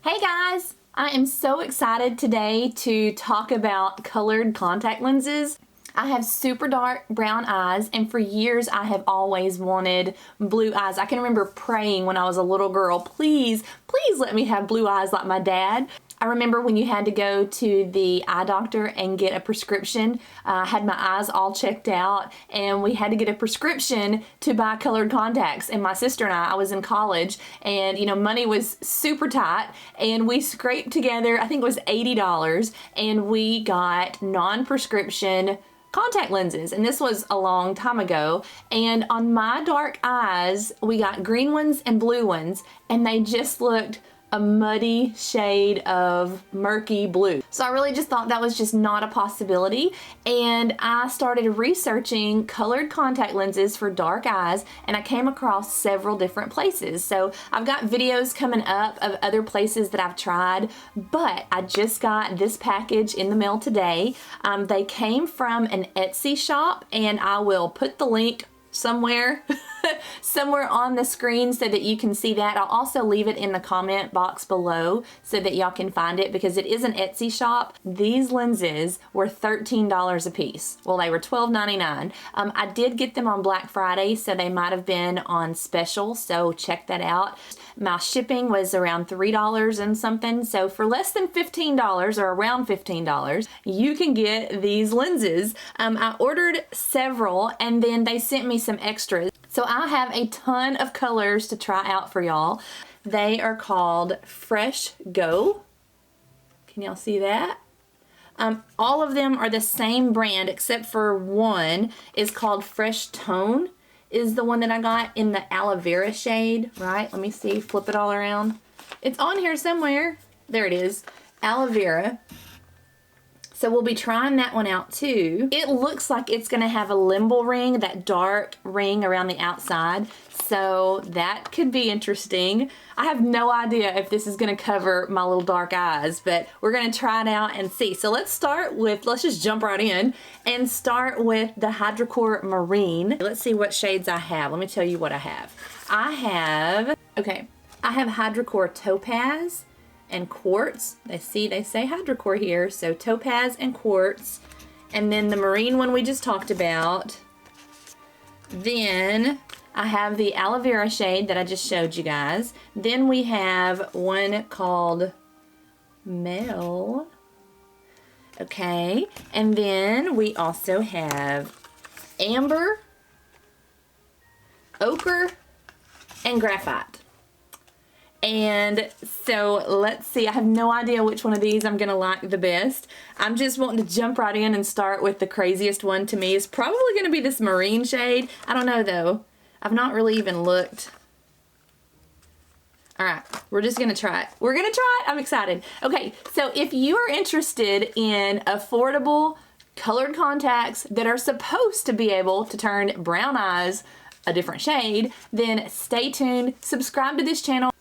Hey guys! I am so excited today to talk about colored contact lenses. I have super dark brown eyes, and for years I have always wanted blue eyes. I can remember praying when I was a little girl, please let me have blue eyes like my dad. I remember when you had to go to the eye doctor and get a prescription. I had my eyes all checked out and we had to get a prescription to buy colored contacts. And my sister and I was in college, and money was super tight, and we scraped together, I think it was $80, and we got non-prescription contact lenses, and this was a long time ago. And on my dark eyes we got green ones and blue ones, and they just looked a muddy shade of murky blue. So I really just thought that was just not a possibility, and I started researching colored contact lenses for dark eyes, and I came across several different places. So I've got videos coming up of other places that I've tried, but I just got this package in the mail today. They came from an Etsy shop, and I will put the link somewhere on the screen so that you can see that. I'll also leave it in the comment box below so that y'all can find it, because it is an Etsy shop. These lenses were $13 a piece. Well, they were $12.99. I did get them on Black Friday, so they might have been on special, so check that out. My shipping was around $3 and something, so for less than $15 or around $15, you can get these lenses. I ordered several, and then they sent me some extras. So I have a ton of colors to try out for y'all. They are called Fresh Go. Can y'all see that? All of them are the same brand except for one is called Fresh Tone, is the one that I got in the Aloe Vera shade, right? Let me see, flip it all around. It's on here somewhere. There it is, Aloe Vera. So we'll be trying that one out too. It looks like it's gonna have a limbal ring, that dark ring around the outside. So that could be interesting. I have no idea if this is gonna cover my little dark eyes, but we're gonna try it out and see. So let's just jump right in and start with the Hydrocore Marine. Let's see what shades I have. Let me tell you what I have. I have Hydrocore Topaz and Quartz. They say Hydrocore here, so Topaz and Quartz, and then the Marine one we just talked about. Then I have the Aloe Vera shade that I just showed you guys. Then we have one called Mel. Okay, and then we also have Amber, Ochre, and Graphite. And so let's see, I have no idea which one of these I'm gonna like the best. I'm just wanting to jump right in and start with the craziest one. To me is probably gonna be this Marine shade. I don't know though. I've not really even looked. All right, we're just gonna try it. We're gonna try it, I'm excited. Okay, so if you are interested in affordable colored contacts that are supposed to be able to turn brown eyes a different shade, then stay tuned, subscribe to this channel.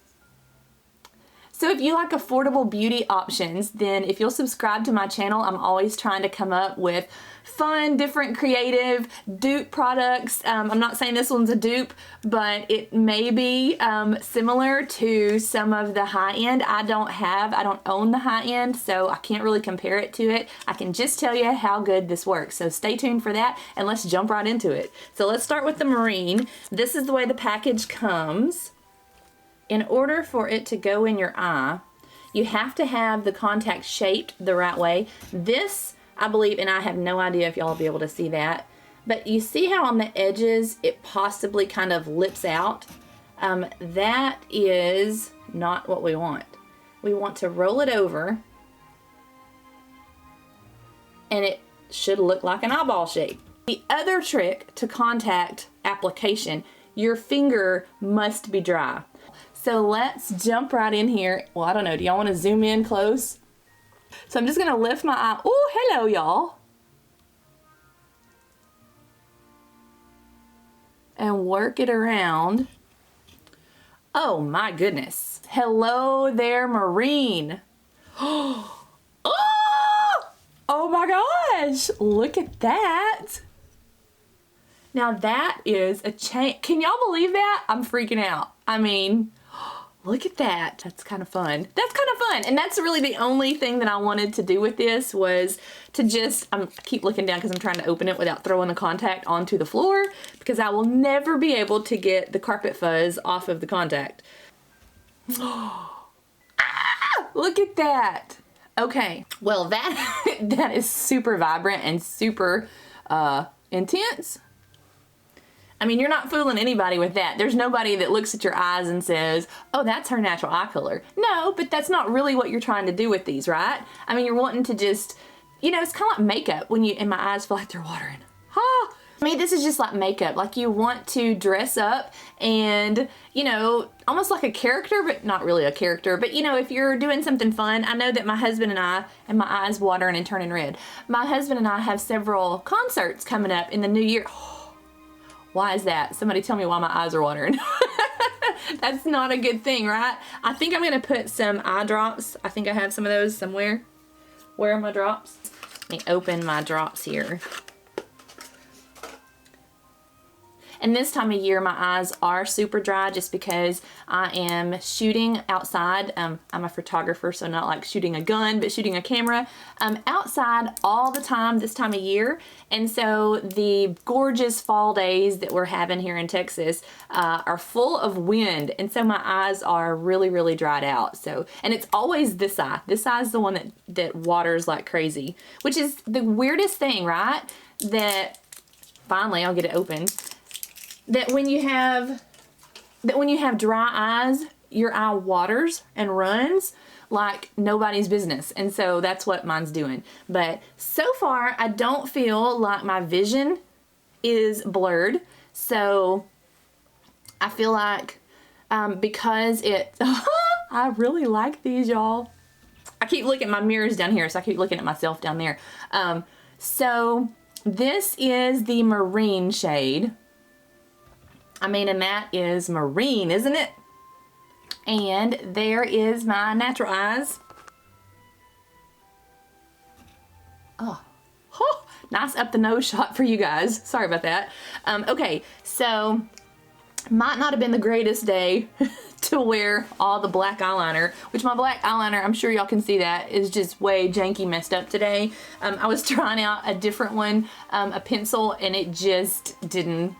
So if you like affordable beauty options, then if you'll subscribe to my channel, I'm always trying to come up with fun, different, creative dupe products. I'm not saying this one's a dupe, but it may be similar to some of the high-end. I don't own the high-end, so I can't really compare it to it. I can just tell you how good this works. So stay tuned for that, and let's jump right into it. So let's start with the Marine. This is the way the package comes. In order for it to go in your eye, you have to have the contact shaped the right way. This, I believe, and I have no idea if y'all will be able to see that, but you see how on the edges it possibly kind of lips out? That is not what we want. We want to roll it over, and it should look like an eyeball shape. The other trick to contact application, your finger must be dry. So let's jump right in here. Well, I don't know, do y'all want to zoom in close? So I'm just gonna lift my eye. Oh, hello y'all. And work it around. Oh my goodness. Hello there, Marine. Oh my gosh, look at that. Now that is a change. Can y'all believe that? I'm freaking out. I mean, look at that. That's kind of fun. That's kind of fun. And that's really the only thing that I wanted to do with this, was to just, I keep looking down because I'm trying to open it without throwing the contact onto the floor, because I will never be able to get the carpet fuzz off of the contact. Look at that. Okay, well that is super vibrant and super intense. I mean, you're not fooling anybody with that. There's nobody that looks at your eyes and says, oh, that's her natural eye color. No, but that's not really what you're trying to do with these, right? I mean, you're wanting to just, you know, it's kind of like makeup when and my eyes feel like they're watering. Ah! I mean, this is just like makeup. Like, you want to dress up and, you know, almost like a character, but not really a character. But, you know, if you're doing something fun, I know that my husband and I, and my eyes watering and turning red, my husband and I have several concerts coming up in the new year. Why is that? Somebody tell me why my eyes are watering. That's not a good thing, right? I think I'm going to put some eye drops. I think I have some of those somewhere. Where are my drops? Let me open my drops here. And this time of year, my eyes are super dry just because I am shooting outside. I'm a photographer, so not like shooting a gun, but shooting a camera outside all the time this time of year. And so the gorgeous fall days that we're having here in Texas are full of wind. And so my eyes are really, really dried out. So, and it's always this eye. This eye is the one that waters like crazy, which is the weirdest thing, right? That finally I'll get it open. That when you have dry eyes, your eye waters and runs like nobody's business. And so that's what mine's doing. But so far, I don't feel like my vision is blurred. So I feel like because I really like these, y'all. I keep looking at my mirrors down here, so I keep looking at myself down there. So this is the Marine shade. I mean, and that is marine, isn't it? And there is my natural eyes. Oh, nice up the nose shot for you guys. Sorry about that. Okay, so might not have been the greatest day to wear all the black eyeliner, which my black eyeliner, I'm sure y'all can see that, is just way janky messed up today. I was trying out a different one, a pencil, and it just didn't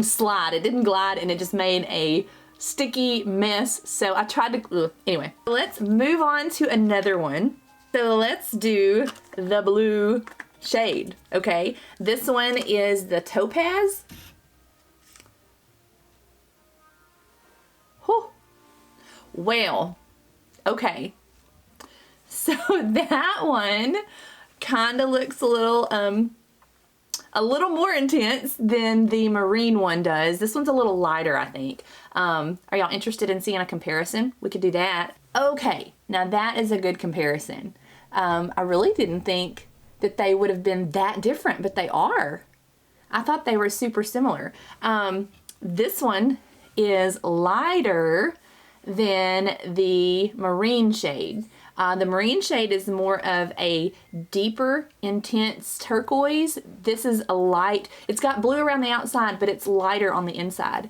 slide, it didn't glide, and it just made a sticky mess. So I tried to, anyway. Let's move on to another one. So let's do the blue shade, okay? This one is the Topaz. Whew. Well, okay. So that one kind of looks a little more intense than the marine one does. This one's a little lighter, I think. Are y'all interested in seeing a comparison? We could do that. Okay, now that is a good comparison. I really didn't think that they would have been that different, but they are. I thought they were super similar. This one is lighter than the marine shade. The marine shade is more of a deeper, intense turquoise. This is a light, it's got blue around the outside, but it's lighter on the inside.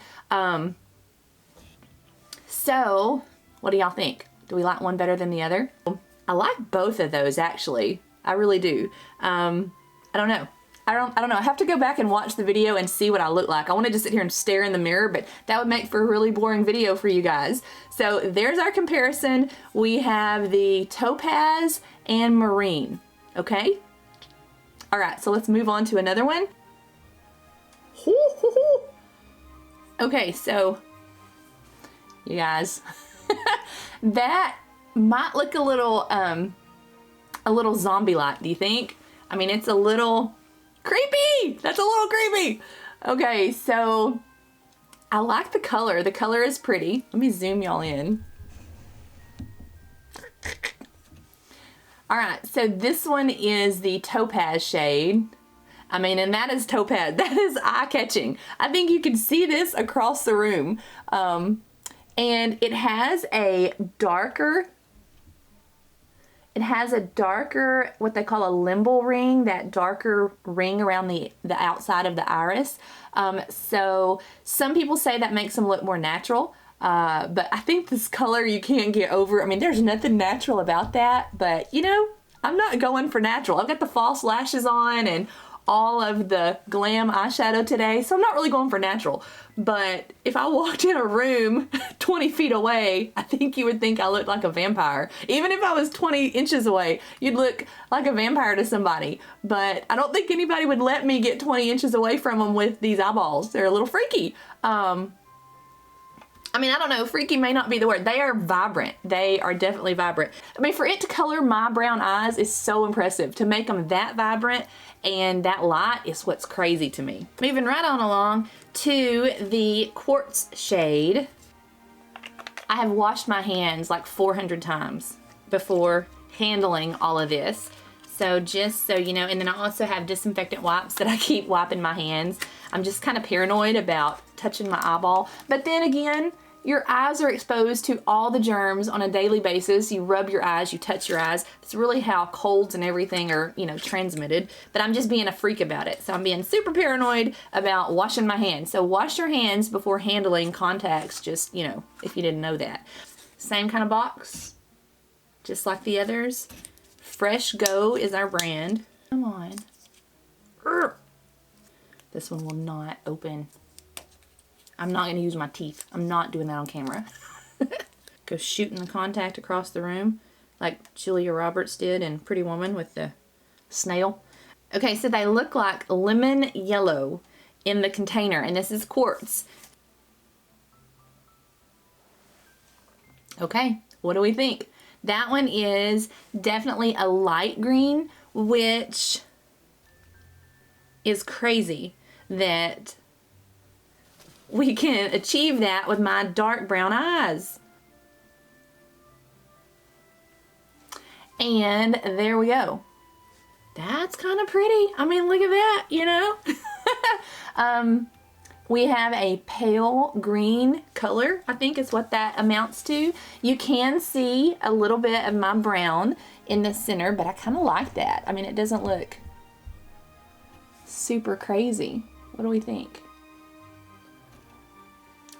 So, what do y'all think? Do we like one better than the other? I like both of those, actually. I really do. I don't know. I don't know. I have to go back and watch the video and see what I look like. I wanted to sit here and stare in the mirror, but that would make for a really boring video for you guys. So there's our comparison. We have the Topaz and Marine, okay? All right, so let's move on to another one. Okay, so you guys, that might look a little zombie-like, do you think? I mean, it's a little creepy. That's a little creepy. Okay, so I like the color. The color is pretty. Let me zoom y'all in. All right, so this one is the Topaz shade. I mean, and that is Topaz. That is eye-catching. I think you can see this across the room. And it has a darker, what they call a limbal ring, that darker ring around the outside of the iris. So some people say that makes them look more natural. But I think this color you can't get over. I mean, there's nothing natural about that, but you know, I'm not going for natural. I've got the false lashes on and all of the glam eyeshadow today, so I'm not really going for natural. But if I walked in a room 20 feet away, I think you would think I looked like a vampire. Even if I was 20 inches away, you'd look like a vampire to somebody. But I don't think anybody would let me get 20 inches away from them with these eyeballs. They're a little freaky. I mean, I don't know, freaky may not be the word. They are vibrant. They are definitely vibrant. I mean, for it to color my brown eyes is so impressive. To make them that vibrant and that light is what's crazy to me. Moving right on along to the Quartz shade. I have washed my hands like 400 times before handling all of this. So just so you know, and then I also have disinfectant wipes that I keep wiping my hands. I'm just kind of paranoid about touching my eyeball. But then again, your eyes are exposed to all the germs on a daily basis. You rub your eyes, you touch your eyes. It's really how colds and everything are, you know, transmitted. But I'm just being a freak about it. So I'm being super paranoid about washing my hands. So wash your hands before handling contacts, just, you know, if you didn't know that. Same kind of box, just like the others. Fresh Go is our brand. Come on. This one will not open. I'm not going to use my teeth. I'm not doing that on camera. Go shooting the contact across the room like Julia Roberts did in Pretty Woman with the snail. Okay, so they look like lemon yellow in the container, and this is Quartz. Okay, what do we think? That one is definitely a light green, which is crazy that we can achieve that with my dark brown eyes. And there we go. That's kind of pretty. I mean, look at that, you know? We have a pale green color, I think is what that amounts to. You can see a little bit of my brown in the center, but I kind of like that. I mean, it doesn't look super crazy. What do we think?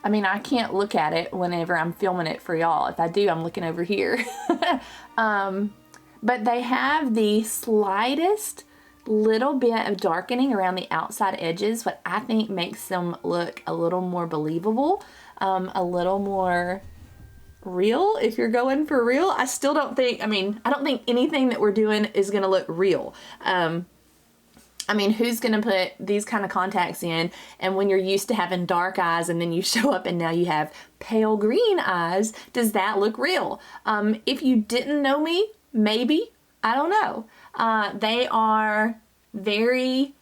I mean, I can't look at it whenever I'm filming it for y'all. If I do, I'm looking over here. But they have the slightest little bit of darkening around the outside edges, what I think makes them look a little more believable, a little more real if you're going for real. I still don't think, I mean, I don't think anything that we're doing is gonna look real. I mean, who's gonna put these kind of contacts in and when you're used to having dark eyes and then you show up and now you have pale green eyes, does that look real? If you didn't know me, maybe, I don't know. They are very,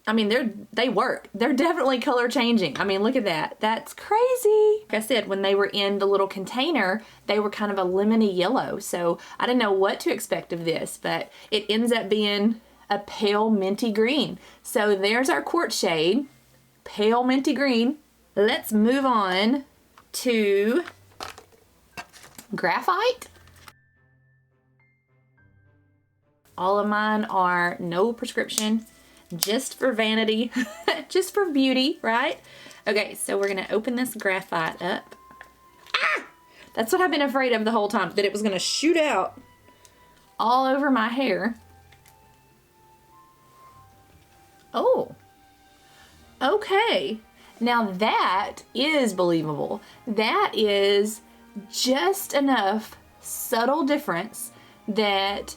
I mean, they work. They're definitely color changing. I mean, look at that. That's crazy. Like I said, when they were in the little container, they were kind of a lemony yellow. So I didn't know what to expect of this, but it ends up being a pale minty green. So there's our Quartz shade, pale minty green. Let's move on to Graphite. All of mine are no prescription, just for vanity, just for beauty, right? Okay, so we're gonna open this Graphite up. Ah! That's what I've been afraid of the whole time, that it was gonna shoot out all over my hair. Oh, okay. Now that is believable. That is just enough subtle difference that,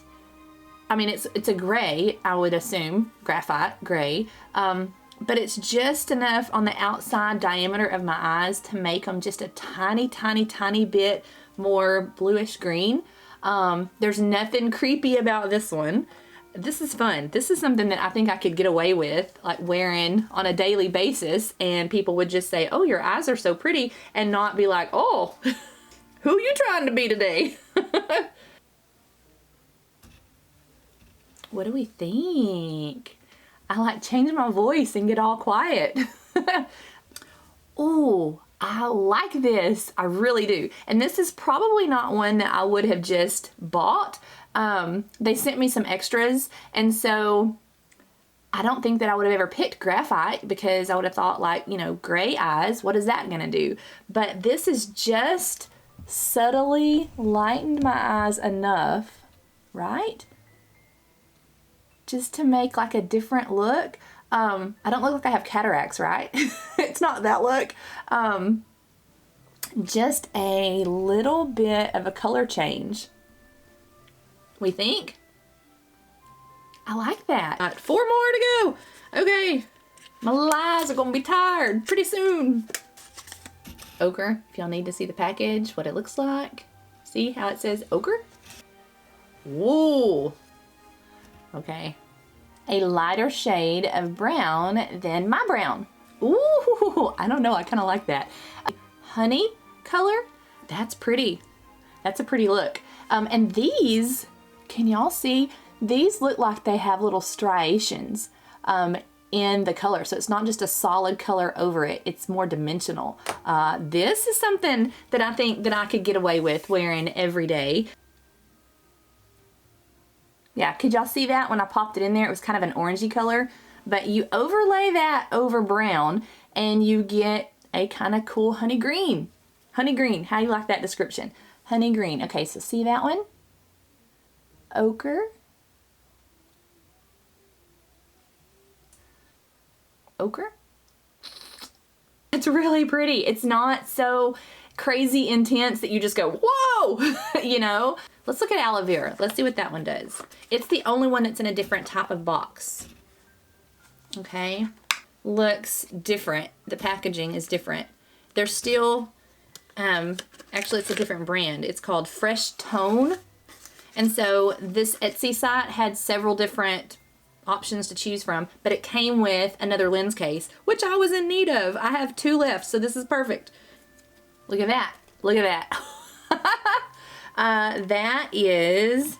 I mean, it's a gray, I would assume, graphite gray, but it's just enough on the outside diameter of my eyes to make them just a tiny, tiny, tiny bit more bluish green. There's nothing creepy about this one. This is fun. This is something that I think I could get away with, like wearing on a daily basis, and people would just say, oh, your eyes are so pretty, and not be like, oh, who are you trying to be today? What do we think? I like change my voice and get all quiet. Oh, I like this. I really do. And this is probably not one that I would have just bought. They sent me some extras, and so I don't think that I would have ever picked Graphite because I would have thought like, you know, gray eyes, what is that gonna do? But this is just subtly lightened my eyes enough, right? Just to make like a different look. I don't look like I have cataracts, right? It's not that look. Just a little bit of a color change. We think? I like that. Got 4 more to go. Okay, my little eyes are gonna be tired pretty soon. Ochre, if y'all need to see the package, what it looks like. See how it says ochre? Whoa. Okay. A lighter shade of brown than my brown. Ooh, I don't know, I kind of like that. Honey color, that's pretty. That's a pretty look. And these, can y'all see? These look like they have little striations in the color. So it's not just a solid color over it. It's more dimensional. This is something that I think that I could get away with wearing every day. Yeah, could y'all see that when I popped it in there? It was kind of an orangey color. But you overlay that over brown and you get a kind of cool honey green. Honey green, how do you like that description? Honey green. Okay, so see that one? Ochre. Ochre. It's really pretty. It's not so crazy intense that you just go, whoa, you know? Let's look at Aloe Vera. Let's see what that one does. It's the only one that's in a different type of box. Okay, looks different. The packaging is different. There's still, actually it's a different brand. It's called Fresh Tone. And so this Etsy site had several different options to choose from, but it came with another lens case, which I was in need of. I have 2 left, so this is perfect. Look at that. Look at that. That is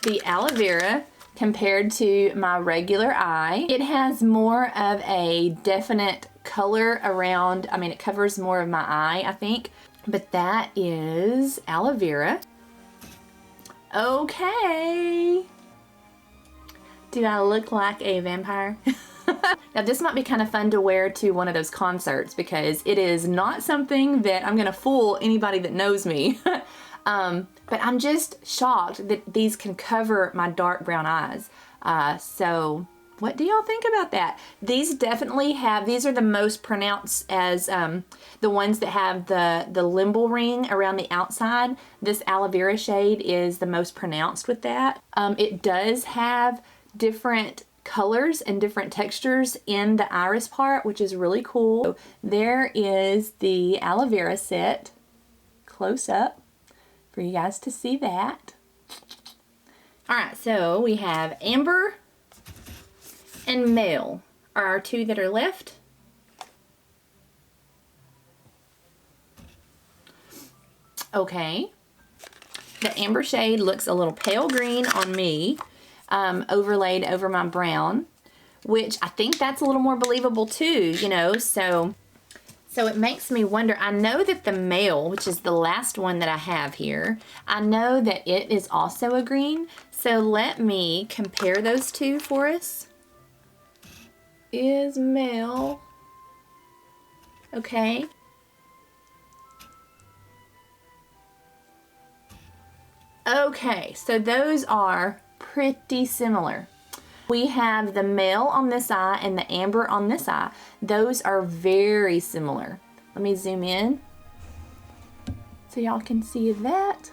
the Aloe Vera compared to my regular eye. It has more of a definite color around, I mean, it covers more of my eye, I think, but that is Aloe Vera. Okay. Do I look like a vampire? Now this might be kind of fun to wear to one of those concerts because it is not something that I'm gonna fool anybody that knows me. But I'm just shocked that these can cover my dark brown eyes. So what do y'all think about that? These definitely have, these are the most pronounced as the ones that have the limbal ring around the outside. This Aloe Vera shade is the most pronounced with that. It does have different colors and different textures in the iris part, which is really cool. So there is the Aloe Vera set close up for you guys to see that. All right, so we have Amber and Male are our 2 that are left. Okay, the Amber shade looks a little pale green on me, overlaid over my brown, which I think that's a little more believable too, you know, so it makes me wonder. I know that the Male, which is the last one that I have here, I know that it is also a green, so let me compare those 2 for us. Is Male, okay. Okay, so those are pretty similar. We have the Male on this eye and the Amber on this eye. Those are very similar. Let me zoom in so y'all can see that.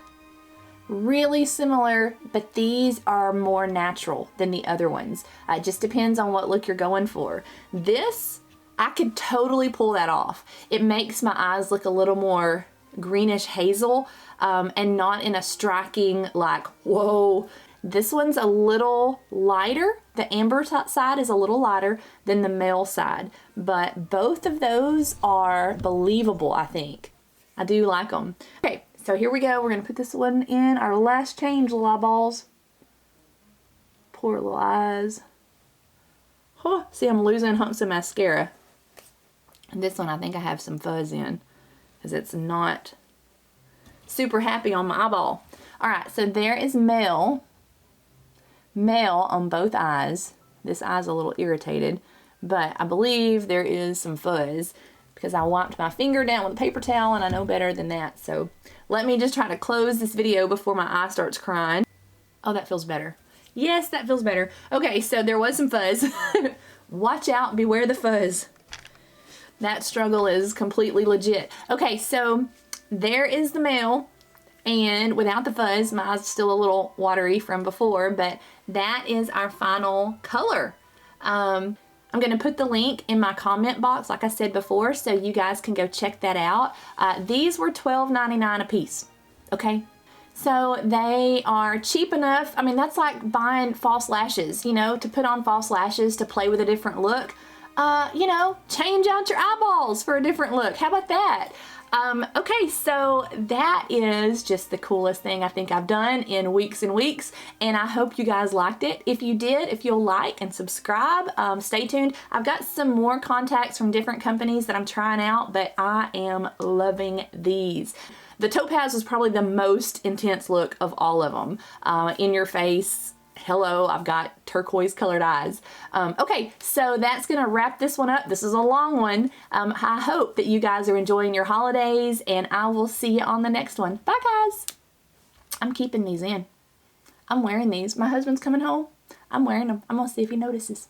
Really similar, but these are more natural than the other ones. It just depends on what look you're going for. This, I could totally pull that off. It makes my eyes look a little more greenish hazel and not in a striking like, whoa. This one's a little lighter. The Amber side is a little lighter than the Male side, but both of those are believable, I think. I do like them. Okay, so here we go. We're gonna put this one in our last change, little eyeballs. Poor little eyes. Huh. See, I'm losing humps of mascara. And this one I think I have some fuzz in because it's not super happy on my eyeball. All right, so there is Male. male on both eyes. This eye's a little irritated, but I believe there is some fuzz because I wiped my finger down with a paper towel and I know better than that. So let me just try to close this video before my eye starts crying. Oh, that feels better. Yes, that feels better. Okay, so there was some fuzz. Watch out, beware the fuzz. That struggle is completely legit. Okay, so there is the male, and without the fuzz, my eyes are still a little watery from before, but that is our final color. I'm going to put the link in my comment box, like I said before, so you guys can go check that out. These were $12.99 a piece, okay? So they are cheap enough. I mean, that's like buying false lashes, you know, to put on false lashes to play with a different look. You know, change out your eyeballs for a different look. How about that? Okay, so that is just the coolest thing I think I've done in weeks and weeks, and I hope you guys liked it. If you did, if you'll like and subscribe, stay tuned. I've got some more contacts from different companies that I'm trying out, but I am loving these. The Topaz was probably the most intense look of all of them. In your face, hello, I've got turquoise colored eyes. Okay, so that's gonna wrap this one up. This is a long one. I hope that you guys are enjoying your holidays, and I will see you on the next one. Bye, guys. I'm keeping these in. I'm wearing these. My husband's coming home. I'm wearing them. I'm gonna see if he notices.